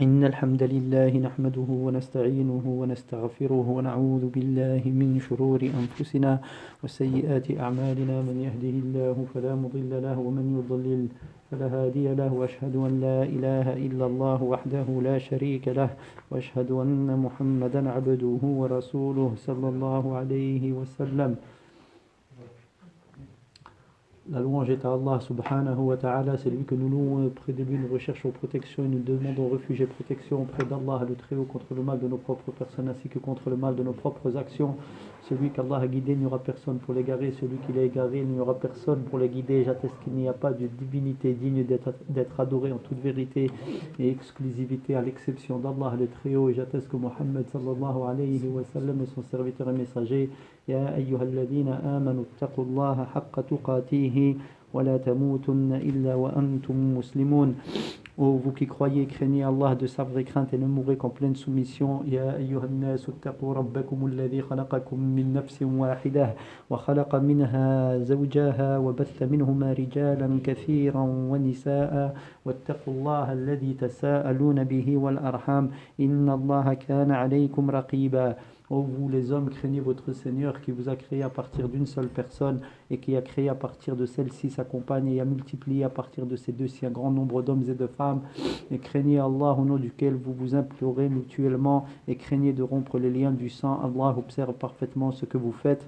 إن الحمد لله نحمده ونستعينه ونستغفره ونعوذ بالله من شرور أنفسنا وسيئات أعمالنا من يهده الله فلا مضل له ومن يضلل فلا هادي له وأشهد أن لا إله إلا الله وحده لا شريك له وأشهد أن محمدا عبده ورسوله صلى الله عليه وسلم. La louange est à Allah subhanahu wa ta'ala, c'est lui que nous louons, auprès de lui nous recherchons protection et nous demandons refuge et protection auprès d'Allah le Très-Haut contre le mal de nos propres personnes ainsi que contre le mal de nos propres actions. Celui qu'Allah a guidé, il n'y aura personne pour l'égarer, celui qui l'a égaré, il n'y aura personne pour le guider. J'atteste qu'il n'y a pas de divinité digne d'être adorée en toute vérité et exclusivité à l'exception d'Allah le Très-Haut, et j'atteste que Muhammad sallallahu alayhi wa sallam est son serviteur et messager. يا أيها الذين آمنوا اتقوا الله حق تقاته ولا تموتن إلا وأنتم مسلمون. Ô vous qui croyez, craignez Allah de sa vraie crainte et ne mourrez qu'en pleine soumission. يا أيها الناس اتقوا ربكم الذي خلقكم من نفس واحدة وخلق منها زوجها وبث منهما رجالا كثيرا ونساء واتقوا الله الذي تساءلون به والأرحام إن الله كان عليكم رقيبا. Ô vous les hommes, craignez votre Seigneur qui vous a créé à partir d'une seule personne et qui a créé à partir de celle-ci sa compagne et a multiplié à partir de ces deux-ci un grand nombre d'hommes et de femmes. Et craignez Allah au nom duquel vous vous implorez mutuellement et craignez de rompre les liens du sang. Allah observe parfaitement ce que vous faites.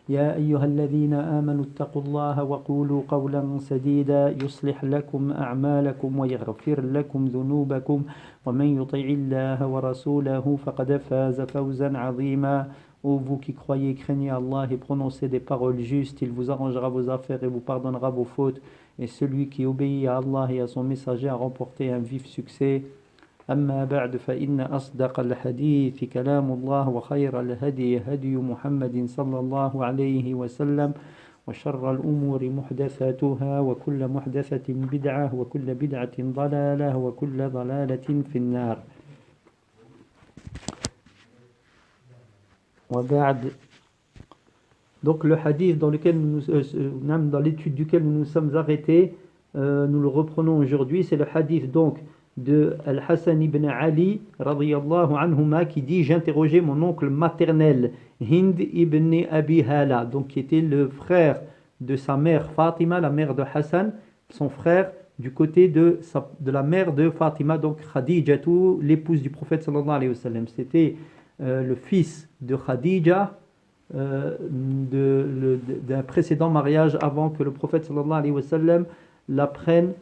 يا أيها الذين آمنوا اتقوا الله وقولوا قولا سديدا يصلح لكم أعمالكم ويغفر لكم ذنوبكم ومن يطع الله ورسوله فقد فاز فوزا عظيما. Ô vous qui croyez, craignez Allah et prononcez des paroles justes, il vous arrangera vos affaires et vous pardonnera vos fautes. Et celui qui obéit à Allah et à son messager a remporté un vif succès. أما بعد فإن أصدق الحديث كلام الله وخير الهدي هدي محمد صلى الله عليه وسلم وشر الأمور محدثاتها وكل محدثة بدعة وكل بدعة ضلالة وكل ضلالة في النار. وبعد. Donc le hadith dans lequel dans l'étude duquel nous nous sommes arrêtés, nous le reprenons aujourd'hui, c'est le hadith donc de Al-Hassan ibn Ali radiyallahu anhuma qui dit: j'interrogeais mon oncle maternel Hind ibn Abi Hala, donc qui était le frère de sa mère Fatima, la mère de Hassan, son frère du côté de la mère de Fatima, donc Khadijatu, l'épouse du prophète sallallahu alayhi wa sallam. C'était le fils de Khadija, d'un précédent mariage avant que le prophète sallallahu alayhi wa sallam la prenne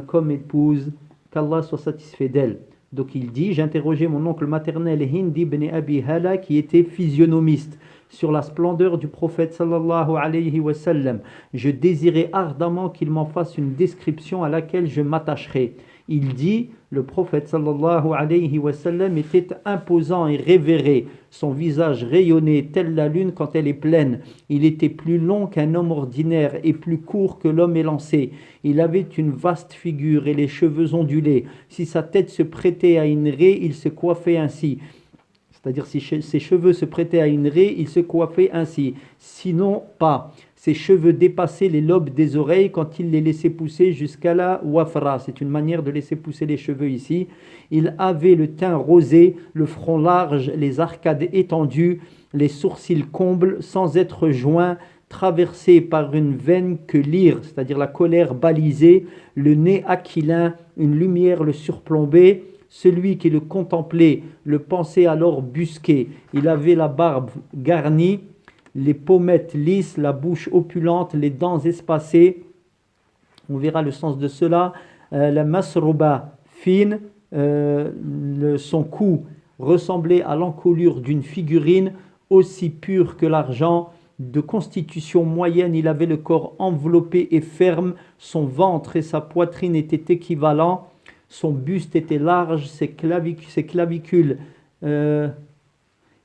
comme épouse, qu'Allah soit satisfait d'elle. Donc il dit: j'interrogeais mon oncle maternel Hind ibn Abi Hala qui était physionomiste sur la splendeur du prophète sallallahu alayhi wa sallam. Je désirais ardemment qu'il m'en fasse une description à laquelle je m'attacherais. Il dit: le prophète sallallahu alayhi wa sallam était imposant et révéré. Son visage rayonnait telle la lune quand elle est pleine. Il était plus long qu'un homme ordinaire et plus court que l'homme élancé. Il avait une vaste figure et les cheveux ondulés. Si sa tête se prêtait à une raie, il se coiffait ainsi. C'est-à-dire si ses cheveux se prêtaient à une raie, il se coiffait ainsi. Sinon, pas. Ses cheveux dépassaient les lobes des oreilles quand il les laissait pousser jusqu'à la wafra. C'est une manière de laisser pousser les cheveux ici. Il avait le teint rosé, le front large, les arcades étendues, les sourcils combles sans être joints, traversés par une veine que l'ire, c'est-à-dire la colère balisée, le nez aquilin, une lumière le surplombait. Celui qui le contemplait le pensait alors busqué. Il avait la barbe garnie, les pommettes lisses, la bouche opulente, les dents espacées. On verra le sens de cela. La masrouba fine, son cou ressemblait à l'encolure d'une figurine, aussi pure que l'argent. De constitution moyenne, il avait le corps enveloppé et ferme. Son ventre et sa poitrine étaient équivalents. Son buste était large, ses clavicules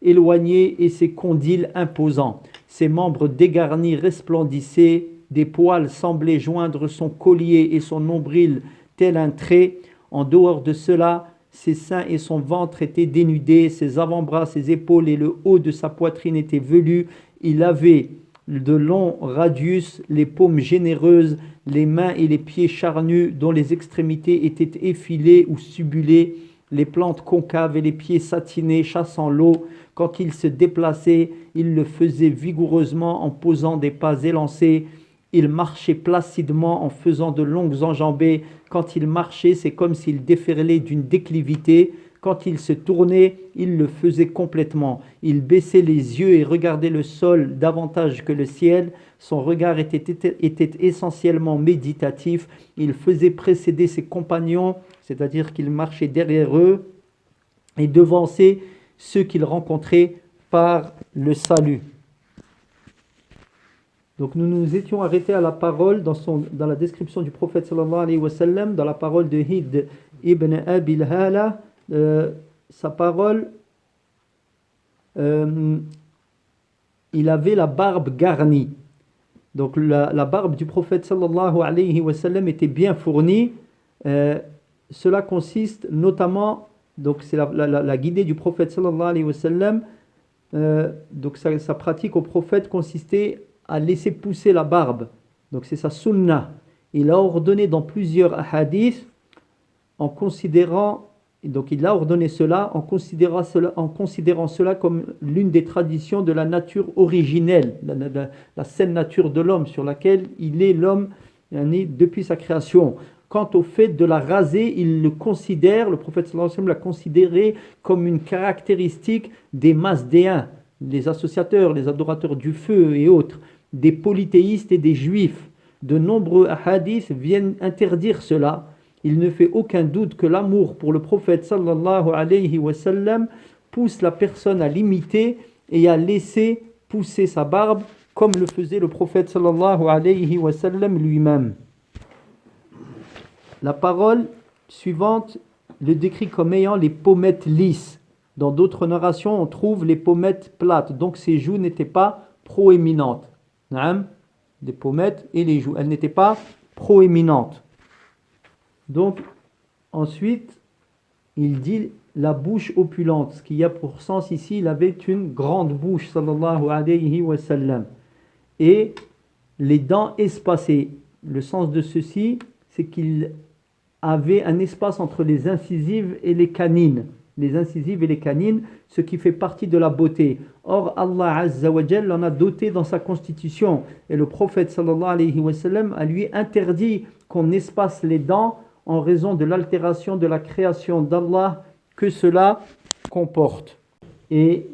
éloignées et ses condyles imposants. Ses membres dégarnis resplendissaient, des poils semblaient joindre son collier et son nombril tel un trait. En dehors de cela, ses seins et son ventre étaient dénudés, ses avant-bras, ses épaules et le haut de sa poitrine étaient velus. Il avait de longs radius, les paumes généreuses, les mains et les pieds charnus dont les extrémités étaient effilées ou subulées, les plantes concaves et les pieds satinés chassant l'eau. Quand il se déplaçait, il le faisait vigoureusement en posant des pas élancés. Il marchait placidement en faisant de longues enjambées. Quand il marchait, c'est comme s'il déferlait d'une déclivité. Quand il se tournait, il le faisait complètement. Il baissait les yeux et regardait le sol davantage que le ciel. Son regard était essentiellement méditatif. Il faisait précéder ses compagnons, c'est-à-dire qu'il marchait derrière eux et devançait ceux qu'il rencontrait par le salut. Donc nous nous étions arrêtés à la parole dans la description du prophète sallallahu alayhi wa sallam, dans la parole de Hind ibn Abil Hala. Sa parole, il avait la barbe garnie. Donc la barbe du prophète sallallahu alayhi wa sallam était bien fournie. Cela consiste notamment, donc c'est la guidée du prophète sallallahu alayhi wa sallam, donc sa pratique au prophète consistait à laisser pousser la barbe. Donc c'est sa sunnah. Il a ordonné dans plusieurs hadiths en considérant, donc il a ordonné cela en considérant cela comme l'une des traditions de la nature originelle, la saine nature de l'homme sur laquelle il est l'homme depuis sa création. Quant au fait de la raser, il le considère, le prophète sallallahu alayhi wa sallam l'a considéré comme une caractéristique des Masdéens, les associateurs, les adorateurs du feu et autres, des polythéistes et des juifs. De nombreux hadiths viennent interdire cela. Il ne fait aucun doute que l'amour pour le prophète sallallahu alayhi wa sallam pousse la personne à l'imiter et à laisser pousser sa barbe comme le faisait le prophète sallallahu alayhi wa sallam lui-même. La parole suivante le décrit comme ayant les pommettes lisses. Dans d'autres narrations, on trouve les pommettes plates. Donc ses joues n'étaient pas proéminentes. Des pommettes et les joues. Elles n'étaient pas proéminentes. Donc, ensuite, il dit la bouche opulente. Ce qu'il y a pour sens ici, il avait une grande bouche, sallallahu alayhi wa sallam. Et les dents espacées. Le sens de ceci, c'est qu'il avait un espace entre les incisives et les canines. Les incisives et les canines, ce qui fait partie de la beauté. Or, Allah Azza wa Jal en a doté dans sa constitution. Et le prophète sallallahu alayhi wa sallam a lui interdit qu'on espace les dents en raison de l'altération de la création d'Allah que cela comporte. Et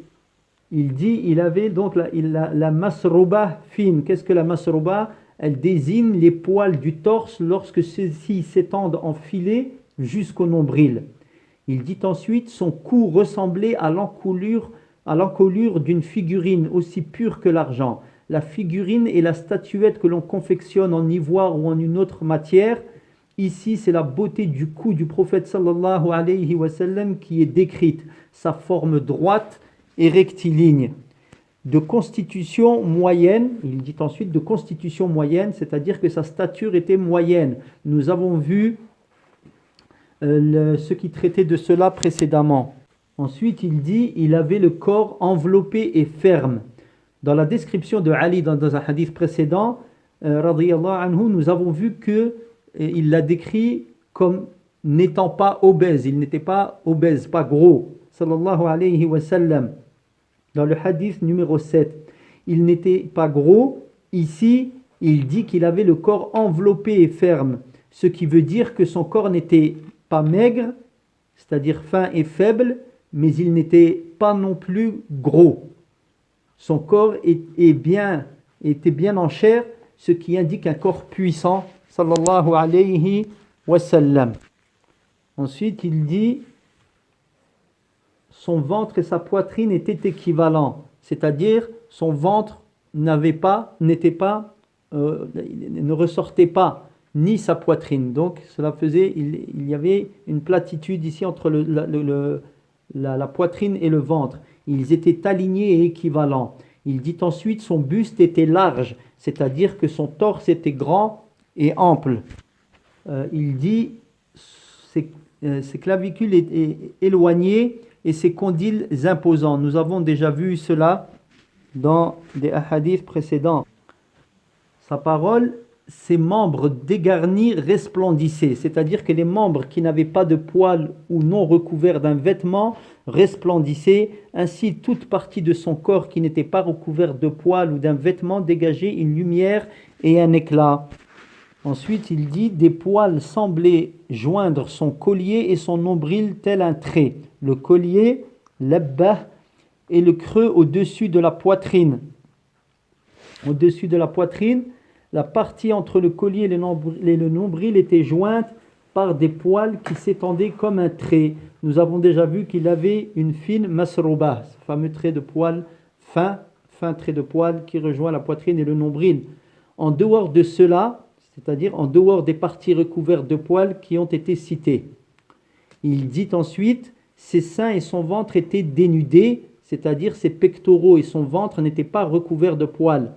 il dit, il avait donc la masrouba fine. Qu'est-ce que la masrouba? Elle désigne les poils du torse lorsque ceux-ci s'étendent en filet jusqu'au nombril. Il dit ensuite, son cou ressemblait à l'encolure d'une figurine aussi pure que l'argent. La figurine est la statuette que l'on confectionne en ivoire ou en une autre matière. Ici, c'est la beauté du cou du prophète sallallahu alayhi wa sallam qui est décrite, sa forme droite et rectiligne. De constitution moyenne, il dit ensuite de constitution moyenne, c'est-à-dire que sa stature était moyenne. Nous avons vu ce qui traitait de cela précédemment. Ensuite, il dit, il avait le corps enveloppé et ferme. Dans la description de Ali dans un hadith précédent, radiyallahu anhu, nous avons vu qu'il l'a décrit comme n'étant pas obèse. Il n'était pas obèse, pas gros. Sallallahu alayhi wa sallam. Dans le hadith numéro 7, il n'était pas gros. Ici, il dit qu'il avait le corps enveloppé et ferme. Ce qui veut dire que son corps n'était pas maigre, c'est-à-dire fin et faible, mais il n'était pas non plus gros. Son corps était bien en chair, ce qui indique un corps puissant, sallallahu alayhi wa sallam. Ensuite, il dit, son ventre et sa poitrine étaient équivalents, c'est-à-dire son ventre ne ressortait pas, ni sa poitrine. Donc cela faisait, il y avait une platitude ici entre la poitrine et le ventre. Ils étaient alignés et équivalents. Il dit ensuite son buste était large, c'est-à-dire que son torse était grand et ample. Il dit ses clavicules étaient éloignées et ses condyles imposants. Nous avons déjà vu cela dans des hadiths précédents. sa parole, ses membres dégarnis resplendissaient, c'est-à-dire que les membres qui n'avaient pas de poils ou non recouverts d'un vêtement resplendissaient, ainsi toute partie de son corps qui n'était pas recouverte de poils ou d'un vêtement dégageait une lumière et un éclat. Ensuite, il dit, des poils semblaient joindre son collier et son nombril tel un trait. Le collier, l'abbah, et le creux au-dessus de la poitrine. Au-dessus de la poitrine, la partie entre le collier et le nombril était jointe par des poils qui s'étendaient comme un trait. Nous avons déjà vu qu'il avait une fine masrouba, ce fameux trait de poil fin trait de poil qui rejoint la poitrine et le nombril. En dehors de cela, c'est-à-dire en dehors des parties recouvertes de poils qui ont été citées. Il dit ensuite, ses seins et son ventre étaient dénudés, c'est-à-dire ses pectoraux et son ventre n'étaient pas recouverts de poils.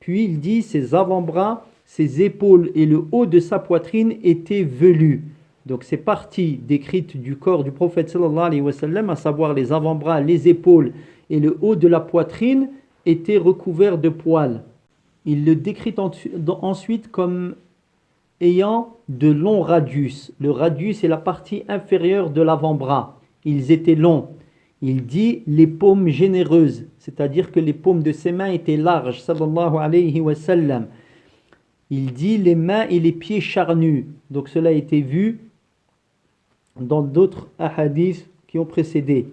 Puis il dit, ses avant-bras, ses épaules et le haut de sa poitrine étaient velus. Donc ces parties décrites du corps du prophète sallallahu alayhi wa sallam, à savoir les avant-bras, les épaules et le haut de la poitrine, étaient recouverts de poils. Il le décrit ensuite comme ayant de longs radius. Le radius est la partie inférieure de l'avant-bras. Ils étaient longs. Il dit les paumes généreuses, c'est-à-dire que les paumes de ses mains étaient larges, sallallahu alayhi wa sallam. Il dit les mains et les pieds charnus. Donc cela a été vu dans d'autres hadiths qui ont précédé.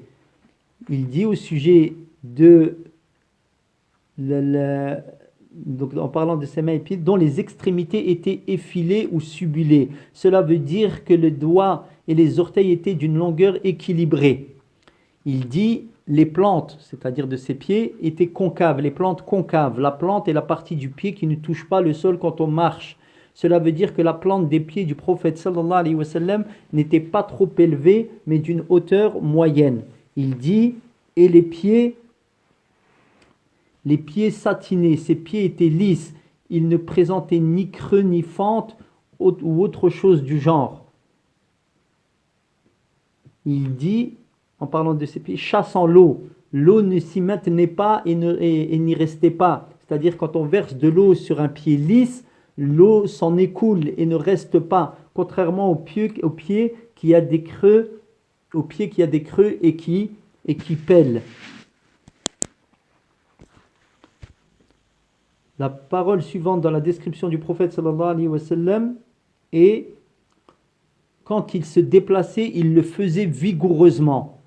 Il dit au sujet de donc en parlant de ses mains et pieds, dont les extrémités étaient effilées ou subulées. Cela veut dire que le doigt et les orteils étaient d'une longueur équilibrée. Il dit les plantes, c'est-à-dire de ses pieds, étaient concaves, les plantes concaves. La plante est la partie du pied qui ne touche pas le sol quand on marche. Cela veut dire que la plante des pieds du prophète sallallahu alayhi wa sallam n'était pas trop élevée, mais d'une hauteur moyenne. Il dit, et les pieds satinés, ses pieds étaient lisses, ils ne présentaient ni creux ni fente ou autre chose du genre. Il dit, en parlant de ses pieds, chassant l'eau ne s'y maintenait pas et n'y restait pas. C'est-à-dire quand on verse de l'eau sur un pied lisse, l'eau s'en écoule et ne reste pas, contrairement au pied qui a des creux, et qui pèle. La parole suivante dans la description du prophète sallallahu alayhi wa sallam est quand il se déplaçait, il le faisait vigoureusement.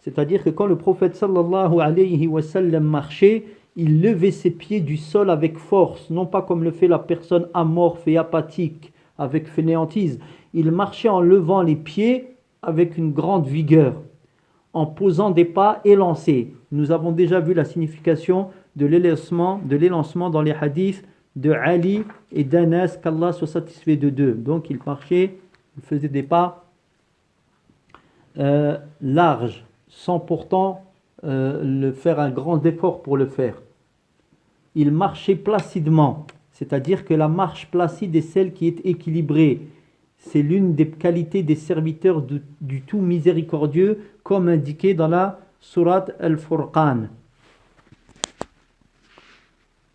C'est-à-dire que quand le prophète sallallahu alayhi wa sallam marchait, il levait ses pieds du sol avec force, non pas comme le fait la personne amorphe et apathique, avec fainéantise. Il marchait en levant les pieds avec une grande vigueur, en posant des pas élancés. Nous avons déjà vu la signification de l'élancement dans les hadiths de Ali et d'Anas, qu'Allah soit satisfait de deux. Donc il marchait, il faisait des pas larges, sans pourtant faire un grand effort pour le faire. Il marchait placidement, c'est-à-dire que la marche placide est celle qui est équilibrée. C'est l'une des qualités des serviteurs du tout miséricordieux, comme indiqué dans la sourate Al-Furqan.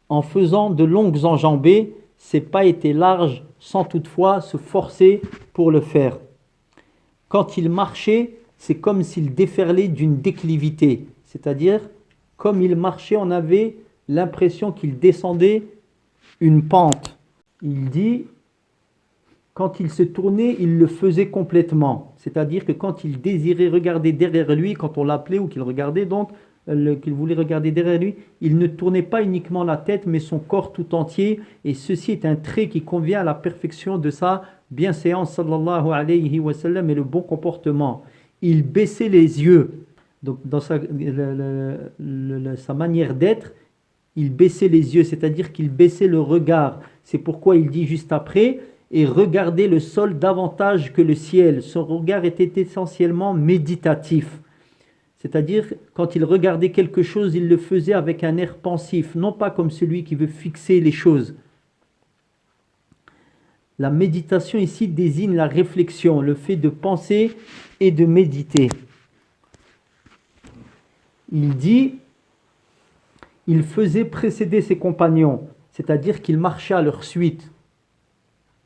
En faisant de longues enjambées, ses pas étaient larges sans toutefois se forcer pour le faire. Quand il marchait, c'est comme s'il déferlait d'une déclivité, c'est-à-dire comme il marchait, on avait l'impression qu'il descendait une pente. Il dit, quand il se tournait, il le faisait complètement, c'est-à-dire que quand il désirait regarder derrière lui, quand on l'appelait ou qu'il regardait donc, qu'il voulait regarder derrière lui, il ne tournait pas uniquement la tête, mais son corps tout entier, et ceci est un trait qui convient à la perfection de sa bienséance, sallallahu alayhi wa sallam, et le bon comportement. Il baissait les yeux, donc dans sa manière d'être, il baissait les yeux, c'est-à-dire qu'il baissait le regard. C'est pourquoi il dit juste après, et regardait le sol davantage que le ciel. Son regard était essentiellement méditatif. C'est-à-dire, quand il regardait quelque chose, il le faisait avec un air pensif, non pas comme celui qui veut fixer les choses. La méditation ici désigne la réflexion, le fait de penser et de méditer. Il dit, il faisait précéder ses compagnons, c'est-à-dire qu'il marchait à leur suite.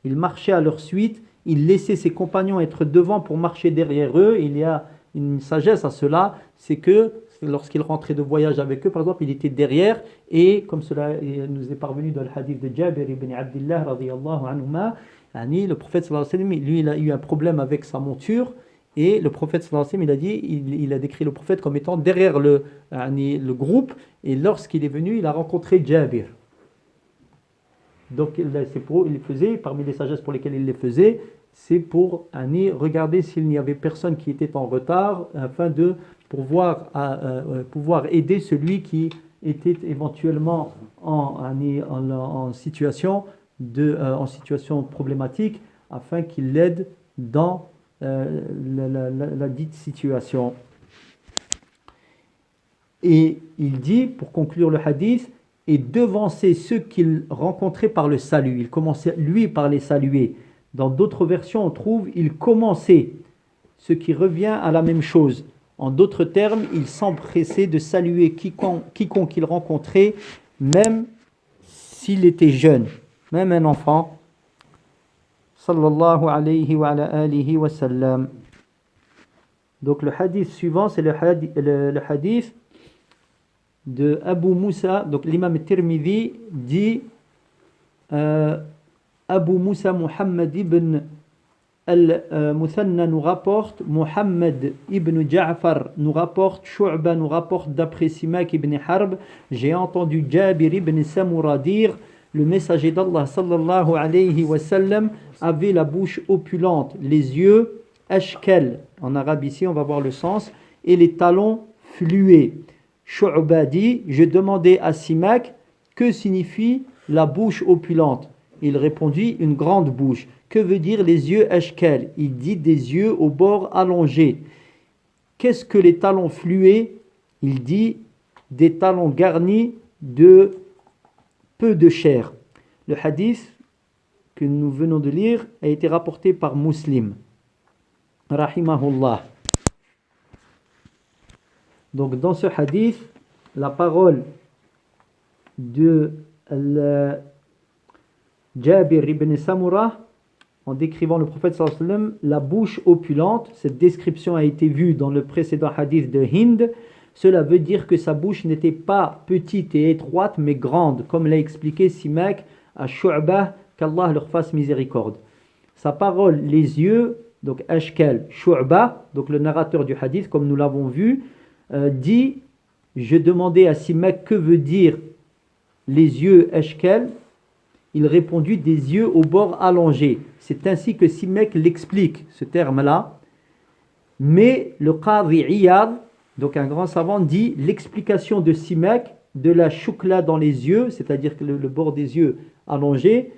Il marchait à leur suite, il laissait ses compagnons être devant pour marcher derrière eux. Il y a une sagesse à cela, c'est que lorsqu'il rentrait de voyage avec eux, par exemple, il était derrière, et comme cela nous est parvenu dans le hadith de Jabir ibn Abdullah radiyallahu anhuma, le prophète sallallahu alayhi wa sallam, lui, il a eu un problème avec sa monture, et le prophète sallallahu alayhi wa sallam, il a décrit le prophète comme étant derrière le groupe, et lorsqu'il est venu, il a rencontré Jabir. Donc c'est pour, il faisait, parmi les sagesses pour lesquelles il les faisait, c'est pour regarder s'il n'y avait personne qui était en retard, afin de pouvoir aider celui qui était éventuellement en situation problématique, afin qu'il l'aide dans la dite situation. Et il dit, pour conclure le hadith, et devancer ceux qu'il rencontrait par le salut. Il commençait lui par les saluer. Dans d'autres versions, on trouve il commençait, ce qui revient à la même chose. En d'autres termes, il s'empressait de saluer quiconque il rencontrait, même s'il était jeune, même un enfant. Sallallahu alayhi wa ala alihi wa sallam. Donc le hadith suivant, c'est le hadith de Abu Moussa. Donc l'imam Tirmidhi dit Abu Moussa Muhammad ibn al-Muthanna nous rapporte, Muhammad ibn Ja'far nous rapporte, Shu'ba nous rapporte d'après Simak ibn Harb, j'ai entendu Jabir ibn Samura dire, le messager d'Allah sallallahu alayhi wa sallam avait la bouche opulente, les yeux ashkal, en arabe ici on va voir le sens, et les talons flués. Shu'ba dit, je demandais à Simak, que signifie la bouche opulente? Il répondit, une grande bouche. Que veut dire les yeux ashkal? Il dit des yeux au bord allongés. Qu'est-ce que les talons flués? Il dit des talons garnis de peu de chair. Le hadith que nous venons de lire a été rapporté par Muslim. Rahimahullah. Donc dans ce hadith, la parole de Jabir ibn Samura, en décrivant le prophète sallallahu alayhi wa sallam, la bouche opulente, cette description a été vue dans le précédent hadith de Hind. Cela veut dire que sa bouche n'était pas petite et étroite, mais grande, comme l'a expliqué Simak à Shu'bah, qu'Allah leur fasse miséricorde. Sa parole, les yeux, donc Ashkal, Shu'bah, donc le narrateur du hadith, comme nous l'avons vu, dit, je demandais à Simak que veut dire les yeux Ashkal. Il répondit des yeux au bord allongé. C'est ainsi que Simak l'explique, ce terme-là. Mais le Qadhi Iyad, donc un grand savant, dit l'explication de Simak de la choukla dans les yeux, c'est-à-dire que le bord des yeux allongé,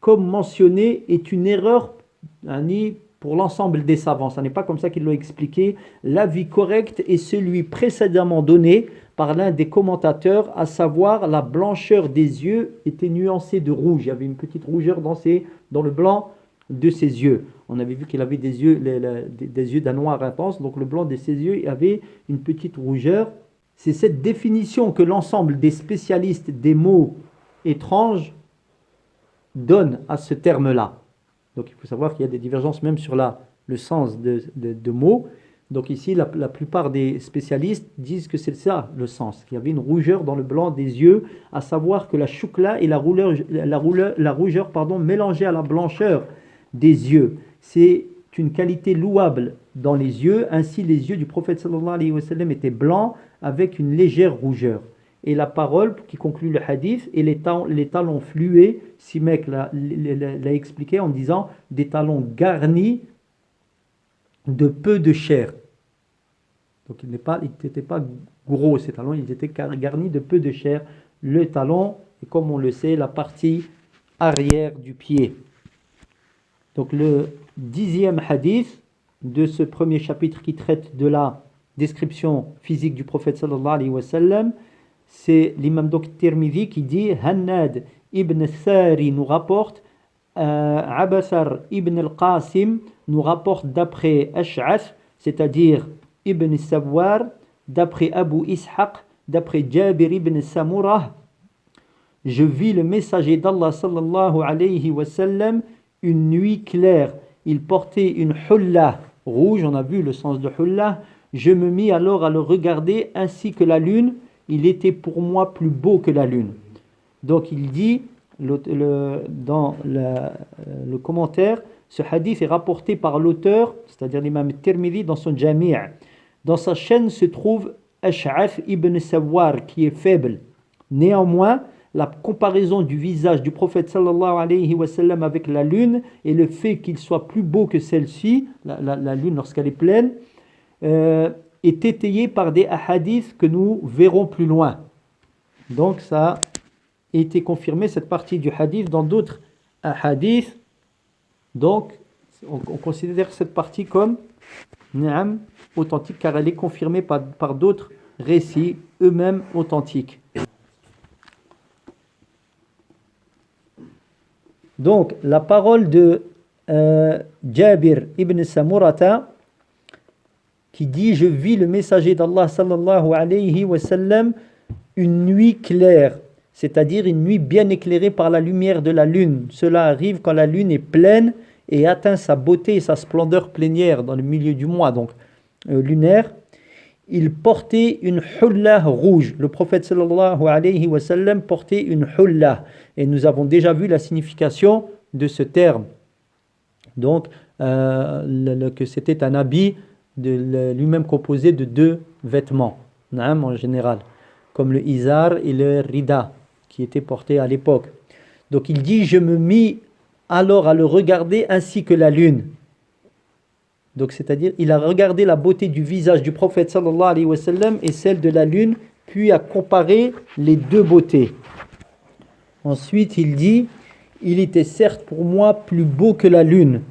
comme mentionné, est une erreur pour l'ensemble des savants. Ce n'est pas comme ça qu'ils l'ont expliqué. L'avis correct est celui précédemment donné par l'un des commentateurs, à savoir la blancheur des yeux était nuancée de rouge. Il y avait une petite rougeur dans le blanc de ses yeux. On avait vu qu'il avait des yeux d'un noir intense, donc le blanc de ses yeux avait une petite rougeur. C'est cette définition que l'ensemble des spécialistes des mots étranges donnent à ce terme-là. Donc il faut savoir qu'il y a des divergences même sur le sens de mots. Donc ici, la plupart des spécialistes disent que c'est ça le sens, qu'il y avait une rougeur dans le blanc des yeux, à savoir que la choukla et la rougeur mélangée à la blancheur des yeux. C'est une qualité louable dans les yeux. Ainsi, les yeux du prophète sallallahu alayhi wa sallam étaient blancs avec une légère rougeur. Et la parole qui conclut le hadith, et les talons flués, Simek l'a expliqué en disant des talons garnis de peu de chair. Donc il n'était pas gros ces talons, ils étaient garnis de peu de chair. Le talon est, comme on le sait, la partie arrière du pied. Donc le 10e hadith de ce premier chapitre qui traite de la description physique du prophète sallallahu alayhi wa sallam, c'est l'imam Tirmidhi qui dit Hannad ibn Thari nous rapporte, Abasar ibn al-Qasim nous rapporte d'après Ash'ath, c'est-à-dire Ibn Sawwar, d'après Abu Ishaq, d'après Jabir ibn Samurah, je vis le messager d'Allah sallallahu alayhi wa sallam une nuit claire. Il portait une hulla rouge, on a vu le sens de hulla. Je me mis alors à le regarder ainsi que la lune. Il était pour moi plus beau que la lune. Donc il dit dans le commentaire, ce hadith est rapporté par l'auteur, c'est-à-dire l'imam Tirmidhi dans son Jami'. Dans sa chaîne se trouve Ash'af ibn Sawwar qui est faible. Néanmoins, la comparaison du visage du prophète sallallahu alayhi wa sallam avec la lune et le fait qu'il soit plus beau que celle-ci, la lune lorsqu'elle est pleine, est étayé par des hadiths que nous verrons plus loin. Donc ça a été confirmé, cette partie du hadith, dans d'autres hadiths. Donc on considère cette partie comme ni'am, authentique, car elle est confirmée par d'autres récits eux-mêmes authentiques. Donc la parole de Jabir ibn Samurata qui dit: je vis le messager d'Allah sallallahu alayhi wa sallam une nuit claire, c'est-à-dire une nuit bien éclairée par la lumière de la lune. Cela arrive quand la lune est pleine et atteint sa beauté et sa splendeur plénière dans le milieu du mois, donc lunaire. Il portait une hulla rouge. Le prophète sallallahu alayhi wa sallam portait une hulla. Et nous avons déjà vu la signification de ce terme. Donc, que c'était un habit lui-même composé de deux vêtements, en général, comme le izar et le rida, qui étaient portés à l'époque. Donc il dit: je me mis alors à le regarder ainsi que la lune. Donc c'est-à-dire, il a regardé la beauté du visage du prophète sallallahu alayhi wa sallam et celle de la lune, puis a comparé les deux beautés. Ensuite, il dit: il était certes pour moi plus beau que la lune.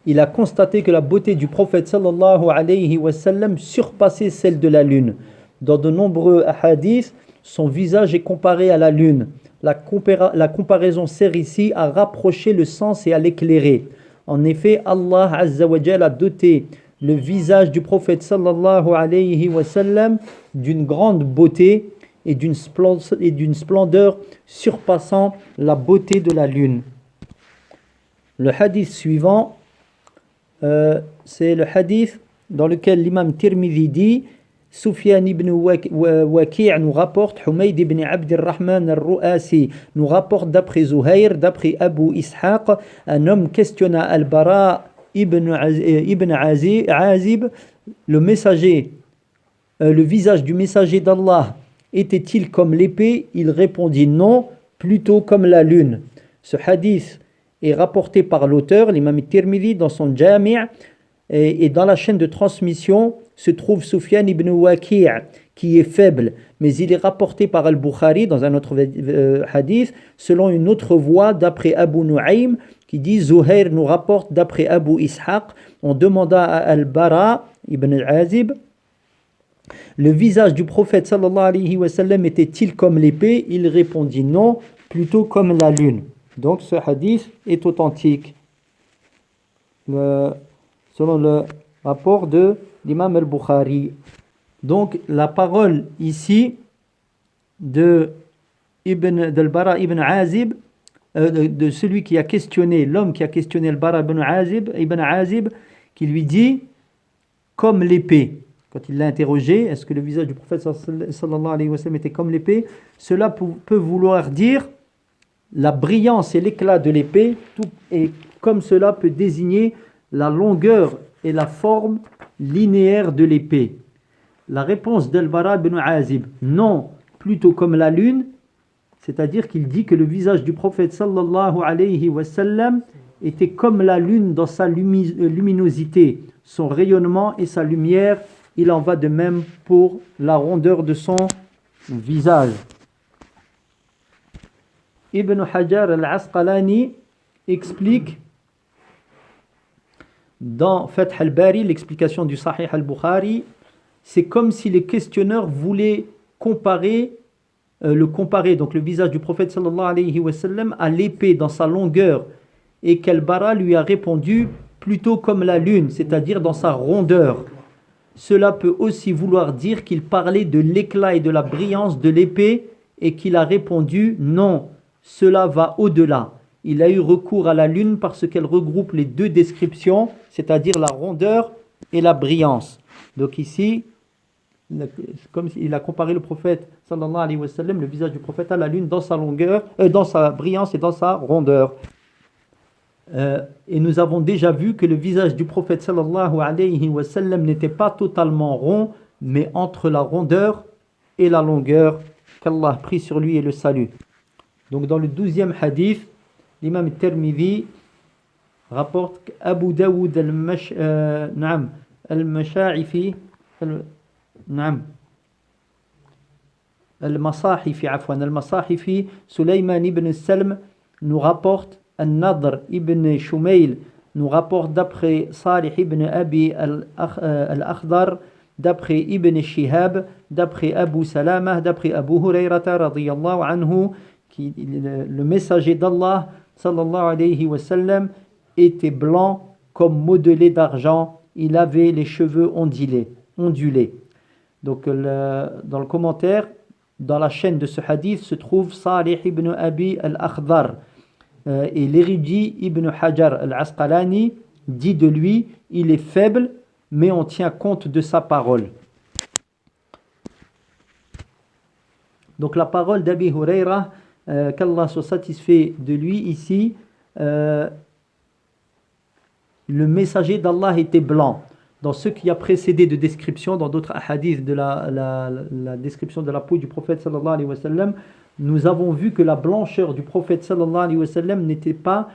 Il a constaté que la beauté du prophète sallallahu alayhi wa sallam surpassait celle de la lune. Dans de nombreux hadiths, son visage est comparé à la lune. La comparaison sert ici à rapprocher le sens et à l'éclairer. En effet, Allah Azza wa Jalla a doté le visage du prophète sallallahu alayhi wa sallam d'une grande beauté et d'une splendeur surpassant la beauté de la lune. Le hadith suivant, c'est le hadith dans lequel l'imam Tirmidhi dit: Sufyan ibn Waki' nous rapporte, Humayd ibn Abd al-Rahman al-Ru'asi nous rapporte d'après Zuhair, d'après Abu Ishaq, un homme questionna Al-Bara ibn Azib, le visage du messager d'Allah était-il comme l'épée? Il répondit: non, plutôt comme la lune. Ce hadith est rapporté par l'auteur, l'imam Tirmidhi, dans son Jami', et dans la chaîne de transmission se trouve Sufyan ibn Waki' qui est faible, mais il est rapporté par Al-Bukhari dans un autre hadith selon une autre voie d'après Abu Nu'aym qui dit: Zuhair nous rapporte d'après Abu Ishaq. On demanda à Al-Bara ibn Azib: le visage du prophète sallallahu alayhi wa sallam était-il comme l'épée? Il répondit: non, plutôt comme la lune. Donc ce hadith est authentique selon le rapport de l'imam al-Bukhari. Donc la parole ici d'Al-Bara ibn Azib, de celui qui a questionné, l'homme qui a questionné Al-Bara ibn Azib, qui lui dit comme l'épée. Quand il l'a interrogé, est-ce que le visage du prophète sallallahu alayhi wa sallam était comme l'épée? Cela peut vouloir dire la brillance et l'éclat de l'épée, et comme cela peut désigner la longueur et la forme linéaire de l'épée. La réponse d'Al-Bara ibn Azib: non, plutôt comme la lune, c'est-à-dire qu'il dit que le visage du prophète sallallahu alayhi wa sallam était comme la lune dans sa luminosité, son rayonnement et sa lumière. Il en va de même pour la rondeur de son visage. Ibn Hajar al-Asqalani explique dans Fath al-Bari, l'explication du Sahih al-Bukhari, c'est comme si les questionneurs voulaient comparer donc le visage du prophète sallallahu alayhi wa sallam à l'épée dans sa longueur, et qu'Al-Bara lui a répondu plutôt comme la lune, c'est-à-dire dans sa rondeur. Cela peut aussi vouloir dire qu'il parlait de l'éclat et de la brillance de l'épée et qu'il a répondu non, cela va au-delà. Il a eu recours à la lune parce qu'elle regroupe les deux descriptions, c'est-à-dire la rondeur et la brillance. Donc ici, comme il a comparé le prophète sallallahu alayhi wa sallam, le visage du prophète à la lune dans sa longueur, dans sa brillance et dans sa rondeur. Et nous avons déjà vu que le visage du prophète sallallahu alayhi wa sallam n'était pas totalement rond, mais entre la rondeur et la longueur, qu'Allah prie sur lui et le salue. Donc dans le 12e hadith, l'imam al-Tirmidhi rapporte qu'Abu Daoud al-Masha'ifi al-Masahifi Sulayman ibn Salm nous rapporte, An-Nadr ibn Shumayl nous rapporte d'après Salih ibn Abi al-Akhdar, d'après Ibn Shihab, d'après Abu Salama, d'après Abu Hurayrata radiyallahu anhu, le messager d'Allah sallallahu alayhi wa sallam était blanc comme modelé d'argent, il avait les cheveux ondulés. Donc dans le commentaire, dans la chaîne de ce hadith se trouve Salih ibn Abi al-Akhdar, et l'érudit Ibn Hajar al-Asqalani dit de lui, il est faible mais on tient compte de sa parole. Donc la parole d'Abi Huraira, qu'Allah soit satisfait de lui ici, le messager d'Allah était blanc. Dans ce qui a précédé de description, dans d'autres hadiths de la description de la peau du prophète sallallahu alayhi wa sallam, nous avons vu que la blancheur du prophète sallallahu alayhi wa sallam n'était pas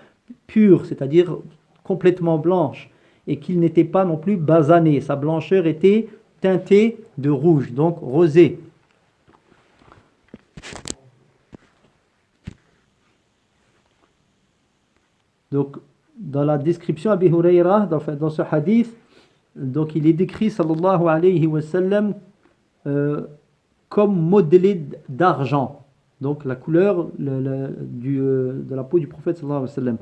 pure, c'est-à-dire complètement blanche, et qu'il n'était pas non plus basané. Sa blancheur était teintée de rouge, donc rosée. Donc, dans la description, Abi Huraira, dans ce hadith, donc il est décrit, sallallahu alayhi wa sallam, comme modelé d'argent. Donc, la couleur de la peau du prophète, sallallahu alayhi wa sallam.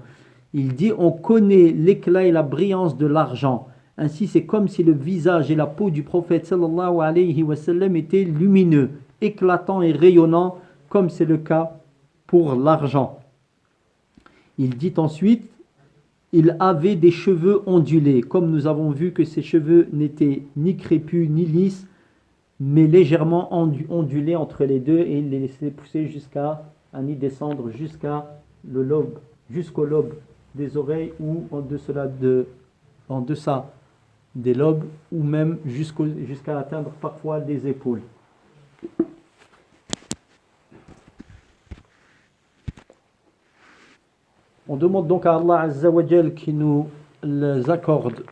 Il dit, on connaît l'éclat et la brillance de l'argent. Ainsi, c'est comme si le visage et la peau du prophète, sallallahu alayhi wa sallam, étaient lumineux, éclatants et rayonnants, comme c'est le cas pour l'argent. Il dit ensuite, il avait des cheveux ondulés, comme nous avons vu que ses cheveux n'étaient ni crépus ni lisses, mais légèrement ondulés entre les deux, et il les laissait pousser jusqu'à descendre jusqu'au lobe des oreilles ou en deçà des lobes, ou même jusqu'à atteindre parfois les épaules. On demande donc à Allah Azza wa Jal qui nous accorde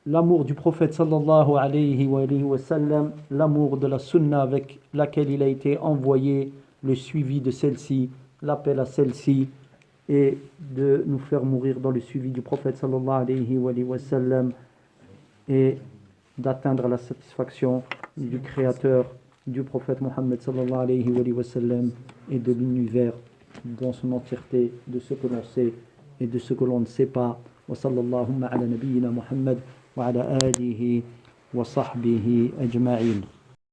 l'amour du prophète sallallahu alayhi wa sallam, l'amour de la sunna avec laquelle il a été envoyé, le suivi de celle-ci, l'appel à celle-ci, et de nous faire mourir dans le suivi du prophète sallallahu alayhi wa sallam, et d'atteindre la satisfaction du créateur du prophète Mohammed sallallahu alayhi wa sallam, et de l'univers dans son entièreté, de ce que l'on sait et de ce que l'on ne sait pas. Wa sallallahu ala nabiyyina Muhammad wa ala alihi wa sahbihi ajma'in.